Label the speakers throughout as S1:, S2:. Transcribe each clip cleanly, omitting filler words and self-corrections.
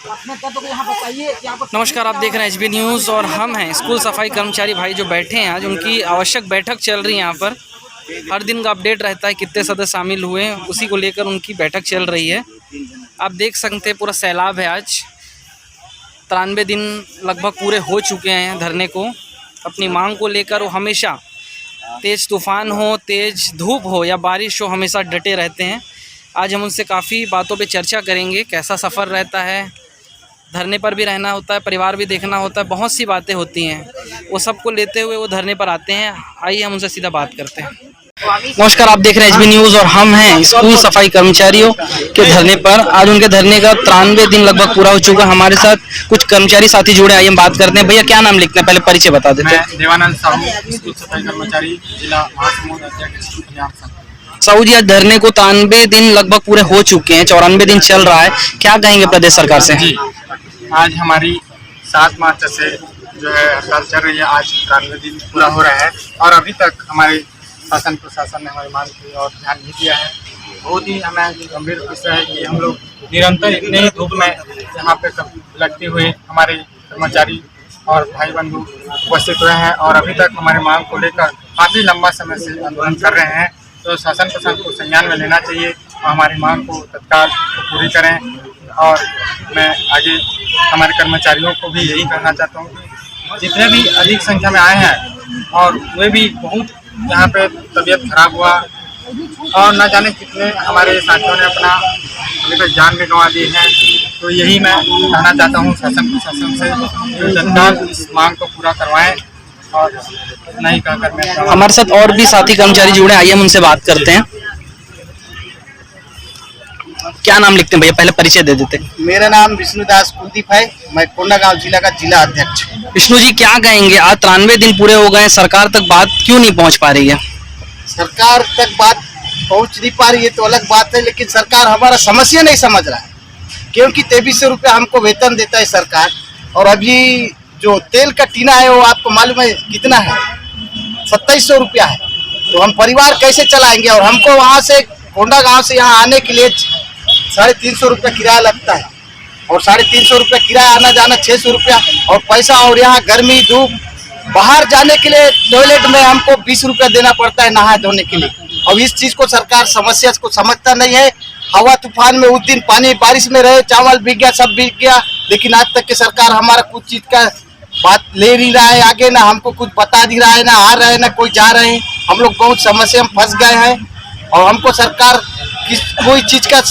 S1: नमस्कार, आप देख रहे हैं एचबी न्यूज़ और हम हैं स्कूल सफाई कर्मचारी भाई जो बैठे हैं आज। उनकी आवश्यक बैठक चल रही है। यहाँ पर हर दिन का अपडेट रहता है, कितने सदस्य शामिल हुए हैं, उसी को लेकर उनकी बैठक चल रही है। आप देख सकते हैं पूरा सैलाब है। आज 93 दिन लगभग पूरे हो चुके हैं धरने को। अपनी मांग को लेकर वो हमेशा तेज़ तूफ़ान हो, तेज़ धूप हो या बारिश हो, हमेशा डटे रहते हैं। आज हम उनसे काफ़ी बातों पे चर्चा करेंगे, कैसा सफ़र रहता है, धरने पर भी रहना होता है, परिवार भी देखना होता है, बहुत सी बातें होती हैं। वो सब को लेते हुए वो धरने पर आते हैं। आइए हम उनसे सीधा बात करते हैं। नमस्कार, आप देख रहे हैं एचबी न्यूज़ और हम हैं स्कूल सफाई कर्मचारियों के धरने पर। आज उनके धरने का 93 दिन लगभग पूरा हो चुका है। हमारे साथ कुछ कर्मचारी साथी जुड़े, आइए हम बात करते हैं। भैया क्या नाम लिखते हैं, पहले परिचय बता देते हैं।
S2: देवानंद साहू, स्कूल सफाई कर्मचारी, जिला महासमुंद अध्यक्ष पंजाब संघ।
S1: साहू जी, आज धरने को 93 दिन लगभग पूरे हो चुके हैं, 94 दिन चल रहा है, क्या कहेंगे प्रदेश सरकार से?
S2: जी, आज हमारी 7 मार्च से जो है हड़ताल चल रही है। आज 93 दिन पूरा हो रहा है और अभी तक हमारे शासन प्रशासन ने हमारी मांग की और ध्यान नहीं दिया है। बहुत ही हमें गंभीर विषय है कि हम लोग निरंतर इतने ही धूप में यहाँ पे लगते हुए हमारे कर्मचारी और भाई बंधु उपस्थित हुए हैं और अभी तक हमारी मांग को लेकर काफ़ी लंबा समय से आंदोलन कर रहे हैं। तो शासन प्रशासन को संज्ञान में लेना चाहिए और हमारी मांग को तत्काल पूरी करें। और मैं आगे हमारे कर्मचारियों को भी यही कहना चाहता हूँ कि जितने भी अधिक संख्या में आए हैं और वे भी बहुत यहाँ पे तबीयत खराब हुआ और न जाने कितने हमारे साथियों ने अपना अभी तक जान भी गंवा दी है। तो यही मैं कहना चाहता हूँ शासन प्रशासन से, तत्काल इस मांग को पूरा करवाएं। और नहीं कहकर मैं
S1: हमारे साथ और भी साथी कर्मचारी जुड़े, आइए हम उनसे बात करते हैं। क्या नाम लिखते हैं भैया, पहले परिचय दे देते हैं।
S3: मेरा नाम विष्णुदास कुलदीप है, मैं कोंडागांव जिला का जिला अध्यक्ष।
S1: विष्णु जी, क्या कहेंगे, आज 93 दिन पूरे हो गए, सरकार तक बात क्यों नहीं पहुंच पा रही है?
S3: सरकार तक बात पहुंच नहीं पा रही है तो अलग बात है, लेकिन सरकार हमारा समस्या नहीं समझ रहा है। क्योंकि 2300 रुपया हमको वेतन देता है सरकार, और अभी जो तेल का टीना है वो आपको मालूम है कितना है, 2700 रुपया है। तो हम परिवार कैसे चलाएंगे? और हमको वहाँ से कोंडागांव से यहाँ आने के लिए 350 रुपया किराया लगता है, और 350 रुपया किराया, आना जाना 600 रुपया और पैसा। और यहाँ गर्मी धूप, बाहर जाने के लिए टॉयलेट में हमको 20 रुपया देना पड़ता है नहा धोने के लिए। और इस चीज़ को सरकार समस्या को समझता नहीं है। हवा तूफान में उस दिन पानी बारिश में रहे, चावल बिक गया, सब बिक गया, लेकिन आज तक की सरकार हमारा कुछ चीज़ का बात ले नहीं रहा है आगे, ना हमको कुछ बता नहीं रहा है, ना आ रहे हैं, ना कोई जा रहे हैं। हम लोग बहुत समस्या में फंस गए हैं और हमको सरकार कोई चीज़ का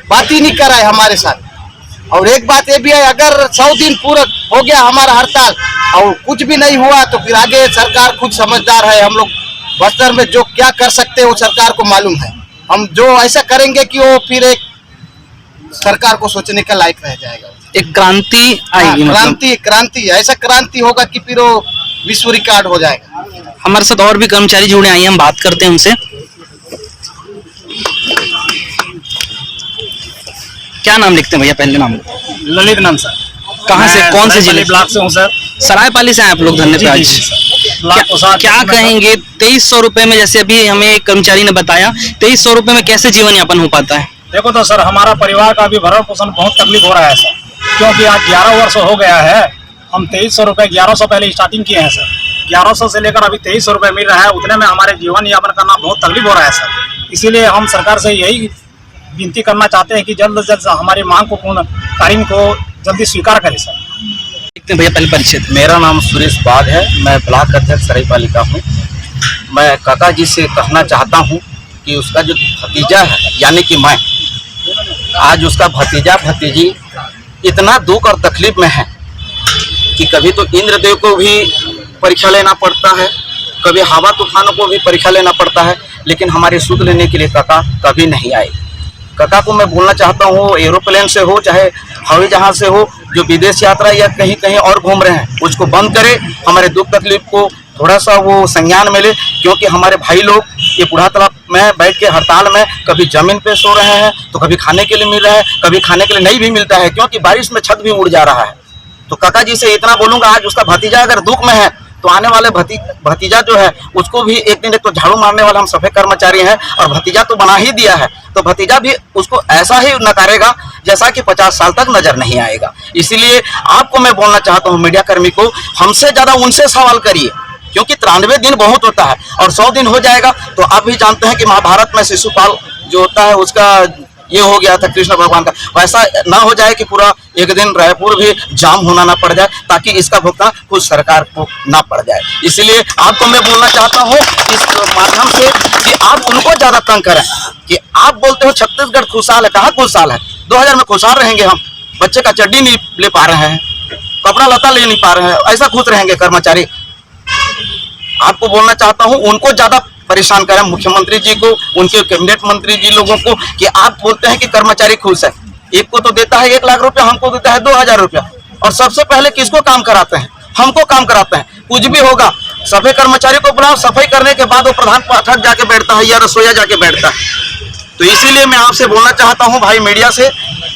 S3: बात ही नहीं कर रहा है हमारे साथ। और एक बात ये भी है, अगर 100 दिन पूरा हो गया हमारा हड़ताल और कुछ भी नहीं हुआ तो फिर आगे सरकार खुद समझदार है। हम लोग बस्तर में जो क्या कर सकते हैं वो सरकार को मालूम है। हम जो ऐसा करेंगे कि वो फिर एक सरकार को सोचने का लायक रह जाएगा,
S1: एक क्रांति आएगी।
S3: क्रांति ऐसा क्रांति होगा कि फिर वो विश्व रिकॉर्ड हो जाएगा।
S1: हमारे साथ और भी कर्मचारी जुड़े, आइए हम बात करते हैं उनसे। क्या नाम लिखते हैं भैया, पहले नाम?
S2: ललित नाम सर।
S1: कहाँ से, कौन से जिले?
S2: ब्लॉक से हूँ सर।
S1: सरायपाली से हैं आप लोग धरने पे आज? क्या कहेंगे 2300 रुपए में, जैसे अभी हमें एक कर्मचारी ने बताया, 2300 रुपए में कैसे जीवन यापन हो पाता है?
S2: देखो तो सर, हमारा परिवार का भी भरण पोषण बहुत तकलीफ हो रहा है सर, क्योंकि आज 11 वर्ष हो गया है। हम 2300 रुपये 1100 पहले स्टार्टिंग किए हैं सर। 1100 से लेकर अभी 2300 रुपये मिल रहा है, उतने में हमारे जीवन यापन करना बहुत तकलीफ हो रहा है सर। इसीलिए हम सरकार से यही विनती करना चाहते हैं कि जल्द से जल्द हमारी मांग को पूर्ण कार्य को जल्दी स्वीकार करें सर।
S1: भैया पहले परिचय।
S4: मेरा नाम सुरेश बाग है, मैं ब्लॉक अध्यक्ष सरायपाली का हूँ। मैं काका जी से कहना चाहता हूँ कि उसका जो भतीजा है, यानी कि मैं, आज उसका भतीजा भतीजी इतना दुख और तकलीफ में है कि कभी तो इंद्रदेव को भी परीक्षा लेना पड़ता है, कभी हवा तूफानों को भी परीक्षा लेना पड़ता है, लेकिन हमारे सुध लेने के लिए काका कभी नहीं आए। काका को मैं बोलना चाहता हूँ, एरोप्लेन से हो चाहे हवाई जहाज से हो, जो विदेश यात्रा या कहीं कहीं और घूम रहे हैं उसको बंद करें, हमारे दुख तकलीफ को थोड़ा सा वो संज्ञान में ले। क्योंकि हमारे भाई लोग ये बूढ़ा तालाब में बैठ के हड़ताल में कभी जमीन पे सो रहे हैं, तो कभी खाने के लिए मिल रहा है, कभी खाने के लिए नहीं भी मिलता है, क्योंकि बारिश में छत भी उड़ जा रहा है। तो काका जी से इतना बोलूँगा, आज उसका भतीजा अगर दुख में है तो आने वाले भतीजा जो है उसको भी एक दिन, एक तो झाड़ू मारने वाला हम सफाई कर्मचारी हैं और भतीजा तो बना ही दिया है, तो भतीजा भी उसको ऐसा ही नकारेगा जैसा कि 50 साल तक नजर नहीं आएगा। इसीलिए आपको मैं बोलना चाहता हूँ मीडिया कर्मी को, हमसे ज्यादा उनसे सवाल करिए, क्योंकि 93 दिन बहुत होता है और 100 दिन हो जाएगा तो आप भी जानते हैं कि महाभारत में शिशुपाल जो होता है उसका ये हो गया था कृष्ण भगवान का, वैसा ना हो जाए कि पूरा एक दिन रायपुर भी जाम होना ना पड़ जाए, ताकि इसका भुगतान खुद सरकार को ना पड़ जाए। इसलिए आपको मैं बोलना चाहता हूँ इस माध्यम से कि आप उनको ज्यादा तंग करें कि आप बोलते हो छत्तीसगढ़ खुशहाल है, कहाँ खुशहाल है? 2000 में खुशहाल रहेंगे हम? बच्चे का चड्डी नहीं ले पा रहे हैं, कपड़ा लता ले नहीं पा रहे हैं, ऐसा खुश रहेंगे कर्मचारी? आपको बोलना चाहता हूं उनको ज्यादा परेशान करें, मुख्यमंत्री जी को, उनके कैबिनेट मंत्री जी लोगों को, कि आप बोलते हैं कि कर्मचारी खुश है। एक को तो देता है 1 लाख रुपया, हमको देता है 2000 रुपया, और सबसे पहले किसको काम कराते हैं? हमको काम कराते हैं। कुछ भी होगा सफाई कर्मचारी को बुलाओ, सफाई करने के बाद वो प्रधान पाठक जाके बैठता है या रसोईया जाके बैठता है। तो इसीलिए मैं आपसे बोलना चाहता हूं भाई मीडिया से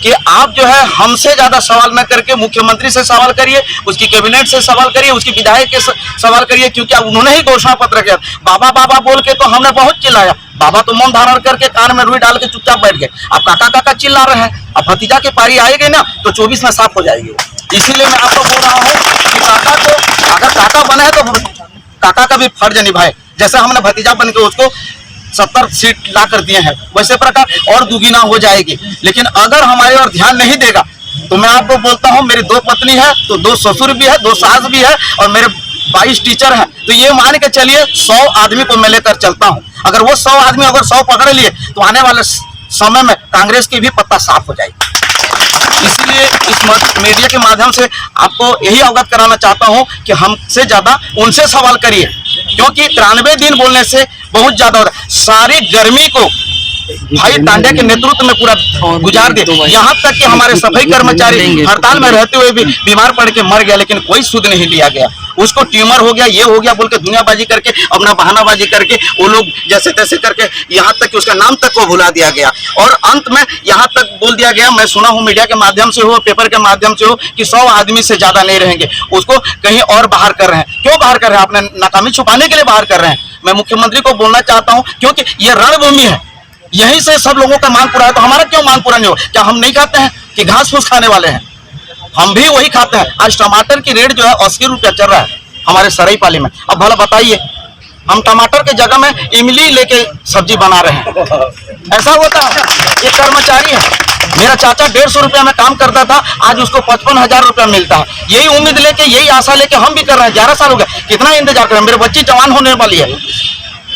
S4: कि आप जो है हमसे ज्यादा सवाल न करके मुख्यमंत्री से सवाल करिए, उसकी कैबिनेट से सवाल करिए, उसकी विधायक के सवाल करिए, क्योंकि उन्होंने ही घोषणा पत्र किया। बाबा बाबा बोल के तो हमने बहुत चिल्लाया, बाबा तो मौन धारण करके कान में रुई डाल के चुपचाप बैठ गए। अब काका काका चिल्ला रहे हैं, अब भतीजा की पारी आएगी ना तो 24 में साफ हो जाएगी। इसीलिए मैं आपको बोल रहा हूँ कि काका को अगर काका बना है तो काका का भी फर्ज निभाए, जैसे हमने भतीजा बन के उसको 70 सीट ला कर दिए हैं, वैसे प्रकार और दुगुना हो जाएगी। लेकिन अगर हमारे और ध्यान नहीं देगा तो मैं आपको बोलता हूं, मेरी 2 पत्नी है तो 2 ससुर भी है, 2 सास भी है और मेरे 22 टीचर हैं, तो ये मान के चलिए 100 आदमी को मैं लेकर चलता हूं। अगर वो 100 आदमी अगर 100 पकड़ लिए तो आने वाले समय में कांग्रेस की भी पत्ता साफ हो जाएगी। इसलिए इस मीडिया के माध्यम से आपको यही अवगत कराना चाहता हूं कि हमसे ज्यादा उनसे सवाल करिए, क्योंकि 93 दिन बोलने से बहुत ज्यादा हो रहा है। सारी गर्मी को भाई तांडे के नेतृत्व में पूरा गुजार दे, यहाँ तक कि हमारे सफाई कर्मचारी हड़ताल में रहते हुए भी बीमार पड़ के मर गया, लेकिन कोई सुध नहीं लिया गया। उसको ट्यूमर हो गया, ये हो गया बोल के दुनियाबाजी करके, अपना बहानाबाजी करके वो लोग जैसे तैसे करके यहाँ तक कि उसका नाम तक को भुला दिया गया। और अंत में यहाँ तक बोल दिया गया, मैं सुना हूँ मीडिया के माध्यम से हो, पेपर के माध्यम से हो, कि 100 आदमी से ज्यादा नहीं रहेंगे, उसको कहीं और बाहर कर रहे हैं। क्यों बाहर कर रहे हैं? अपने नाकामी छुपाने के लिए बाहर कर रहे हैं। मैं मुख्यमंत्री को बोलना चाहता हूँ, क्योंकि ये रणभूमि है, यहीं से सब लोगों का मांग पूरा है, तो हमारा क्यों मांग पूरा नहीं हो? क्या हम नहीं खाते हैं कि घास फूस खाने वाले हैं? हम भी वही खाते हैं। आज टमाटर की रेट जो है 80 रुपया चल रहा है हमारे सरायपाली में। अब भला बताइए, हम टमाटर के जगह में इमली लेके सब्जी बना रहे हैं, ऐसा होता है? ये कर्मचारी है, मेरा चाचा 150 रुपया में काम करता था, आज उसको 55,000 रुपया मिलता है। यही उम्मीद लेके, यही आशा लेके हम भी कर रहे हैं। 11 साल हो गए, कितना इंतजार कर रहे हैं? मेरे बच्ची जवान होने वाली है,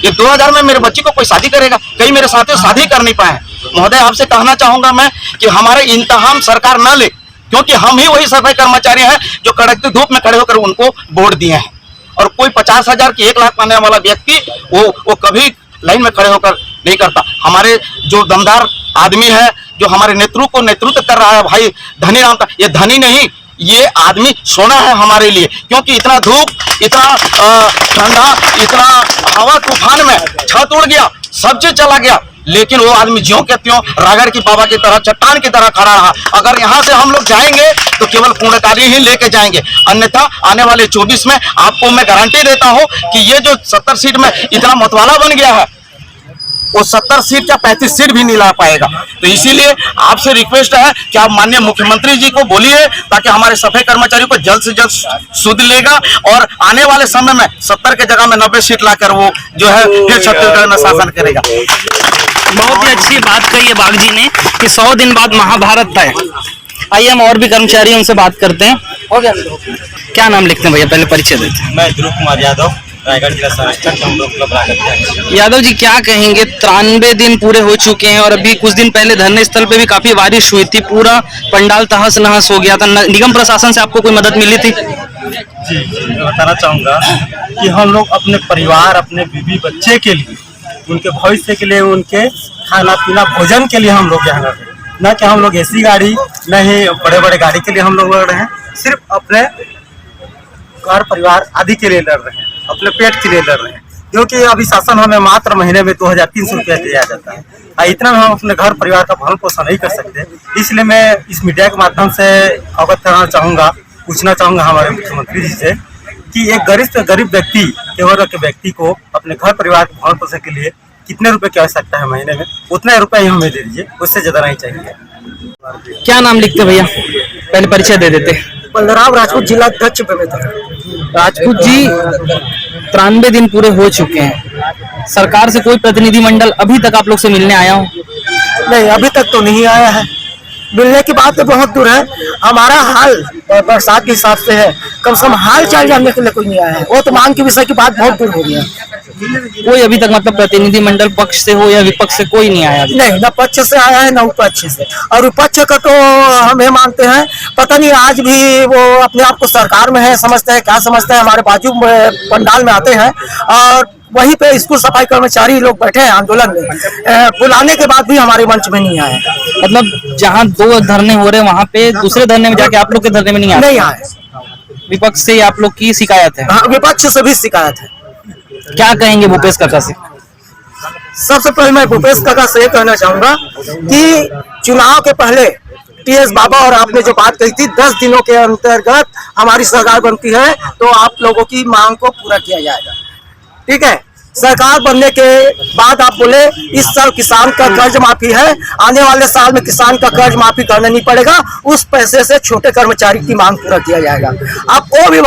S4: ये 2000 में मेरे बच्ची को कोई शादी करेगा? कई मेरे साथी शादी कर नहीं पाए। महोदय आपसे कहना चाहूंगा मैं कि हमारे इंतहाम सरकार न ले, क्योंकि हम ही वही सफाई कर्मचारी हैं जो कड़कती धूप में खड़े होकर उनको वोट दिए हैं। और कोई 50,000 की 1 लाख पाने वाला व्यक्ति वो कभी लाइन में खड़े होकर नहीं करता। हमारे जो दमदार आदमी है, जो हमारे नेतृत्व कर रहा है भाई धनी राम का, ये धनी नहीं, ये आदमी सोना है हमारे लिए। क्योंकि इतना धूप, इतना ठंडा, इतना हवा तूफान में छत उड़ गया, सब चीज चला गया, लेकिन वो आदमी ज्यों के त्यों रागड़ की बाबा की तरह, चट्टान की तरह खड़ा रहा। अगर यहाँ से हम लोग जाएंगे तो केवल पूर्णकारी ही लेके जाएंगे, अन्यथा आने वाले 24 में आपको मैं गारंटी देता हूँ कि ये जो 70 सीट में इतना मतवाला बन गया है, वो 70 सीट या 35 सीट भी नहीं ला पाएगा। तो इसीलिए आपसे रिक्वेस्ट है कि आप माननीय मुख्यमंत्री जी को बोलिए, ताकि हमारे सफाई कर्मचारियों को जल्द से जल्द सुध लेगा और आने वाले समय में 70 के जगह में 90 सीट लाकर वो जो है फिर छत्तीसगढ़ में शासन करेगा।
S1: बहुत ही अच्छी बात कही है बाग जी ने कि 100 दिन बाद महाभारत तय। आइए हम और भी कर्मचारी उनसे बात करते हैं। हो गया, क्या नाम लिखते हैं भैया? पहले परिचय देते हैं।
S5: मैं ध्रुव कुमार यादव, रायगढ़ जिला संरक्षक क्लब रायगढ़।
S1: यादव जी क्या कहेंगे? 93 दिन पूरे हो चुके हैं और अभी कुछ दिन पहले धरने स्थल पे भी काफी बारिश हुई थी, पूरा पंडाल तहस नहस हो गया था। निगम प्रशासन से आपको कोई मदद मिली थी?
S5: जी मैं बताना चाहूँगा कि हम लोग अपने परिवार, अपने बीवी बच्चे के लिए, उनके भविष्य के लिए, उनके खाना पीना भोजन के लिए हम लोग यहाँ लड़ रहे हैं। न कि हम लोग ऐसी गाड़ी, न ही बड़े बड़े गाड़ी के लिए हम लोग लड़ रहे हैं, सिर्फ अपने घर परिवार आदि के लिए लड़ रहे हैं, अपने पेट के लिए लड़ रहे हैं। क्योंकि अभी शासन हमें मात्र महीने में 2300 रुपया दिया जाता है, इतना में हम अपने घर परिवार का भरण पोषण नहीं कर सकते। इसलिए मैं इस मीडिया के माध्यम से अवगत कराना चाहूँगा, पूछना चाहूँगा हमारे मुख्यमंत्री जी से कि एक गरीब से गरीब व्यक्ति, केवल के व्यक्ति को अपने घर परिवार के भरण पोषण के लिए कितने रुपए की आवश्यकता है महीने में, उतने रुपए ही हमें दे दीजिए, उससे ज़्यादा नहीं चाहिए।
S1: क्या नाम लिखते भैया, पहले परिचय दे देते।
S5: बलराम राजपूत, जिला अध्यक्ष
S1: राजपूत जी, 93 दिन पूरे हो चुके हैं, सरकार से कोई प्रतिनिधिमंडल अभी तक आप लोग से मिलने आया हो?
S5: नहीं, अभी तक तो नहीं आया है। मिलने की बात तो बहुत दूर है, हमारा हाल बरसात के हिसाब से है, कम से कम हाल चाल जानने के लिए कोई नहीं आया है। वो तो मांग के विषय की बात बहुत दूर हो गई है।
S1: कोई अभी तक मतलब प्रतिनिधिमंडल पक्ष से हो या विपक्ष से कोई नहीं आया?
S5: नहीं, न पक्ष से आया है न विपक्ष से। और विपक्ष का तो हम ये मानते हैं, पता नहीं आज भी वो अपने आप को सरकार में है समझते हैं, क्या समझते हैं। हमारे बाजू पंडाल में आते हैं और वहीं पे स्कूल सफाई कर्मचारी लोग बैठे हैं आंदोलन में, बुलाने के बाद भी हमारे मंच में नहीं आए।
S1: मतलब जहाँ 2 धरने हो रहे हैं वहाँ पे दूसरे धरने में जाके आप लोग के धरने में नहीं आए? विपक्ष से आप लोग की शिकायत है?
S5: हाँ, विपक्ष से भी शिकायत है।
S1: क्या कहेंगे भूपेश काका से?
S5: सबसे पहले मैं भूपेश काका से ये कहना चाहूंगा कि चुनाव के पहले टीएस बाबा और आपने जो बात कही थी 10 दिनों के अंतर्गत हमारी सरकार बनती है तो आप लोगों की मांग को पूरा किया जाएगा, ठीक है। सरकार बनने के बाद आप बोले इस साल किसान का कर्ज माफी है, आने वाले साल में किसान का कर्ज माफी करना नहीं पड़ेगा, उस पैसे से छोटे कर्मचारी की मांग पूरा किया जाएगा। आप वो भी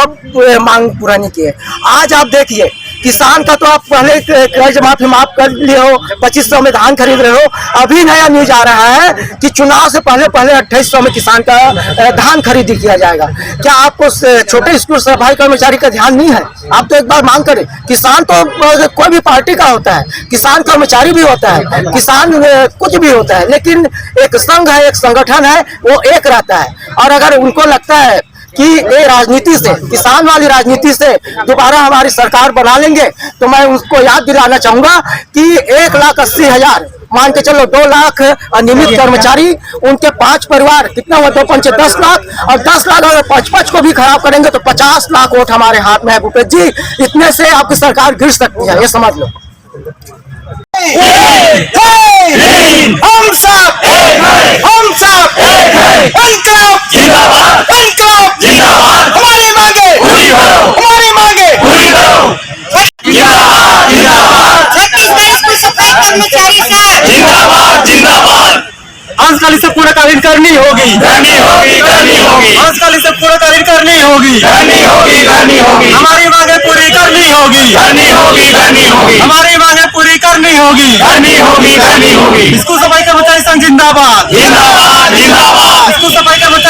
S5: मांग पूरा नहीं किए। आज आप देखिए किसान का तो आप पहले कर्ज माफी माफ कर लिए हो, 2500 में धान खरीद रहे हो। अभी नया न्यूज आ रहा है कि चुनाव से पहले 2800 में किसान का धान खरीदी किया जाएगा। क्या आपको छोटे स्कूल सफाई कर्मचारी का ध्यान नहीं है? आप तो एक बार मांग करें। किसान तो कोई भी पार्टी का होता है, किसान कर्मचारी भी होता है, किसान कुछ भी होता है, लेकिन एक संघ है, एक संगठन है, वो एक रहता है। और अगर उनको लगता है कि ये राजनीति से, किसान वाली राजनीति से दोबारा हमारी सरकार बना लेंगे, तो मैं उसको याद दिलाना चाहूंगा कि 1,80,000 मान के चलो 2 लाख अनियमित कर्मचारी, उनके 5 परिवार, कितना हुआ? 2 पंच 10 लाख, और 10 लाख अगर 5 को भी खराब करेंगे तो 50 लाख वोट हमारे हाथ में है। भूपेश जी, इतने से आपकी सरकार गिर सकती है, ये समझ लो। अंशकाली से पूर्णकालीन करनी होगी, अंशकाली से पूर्णकालीन करनी होगी, हमारी मांगे पूरी करनी होगी, हमारी मांगे पूरी करनी होगी। स्कूल सफाई कर्मचारी संघ जिंदाबाद, स्कूल सफाई कर्मचारी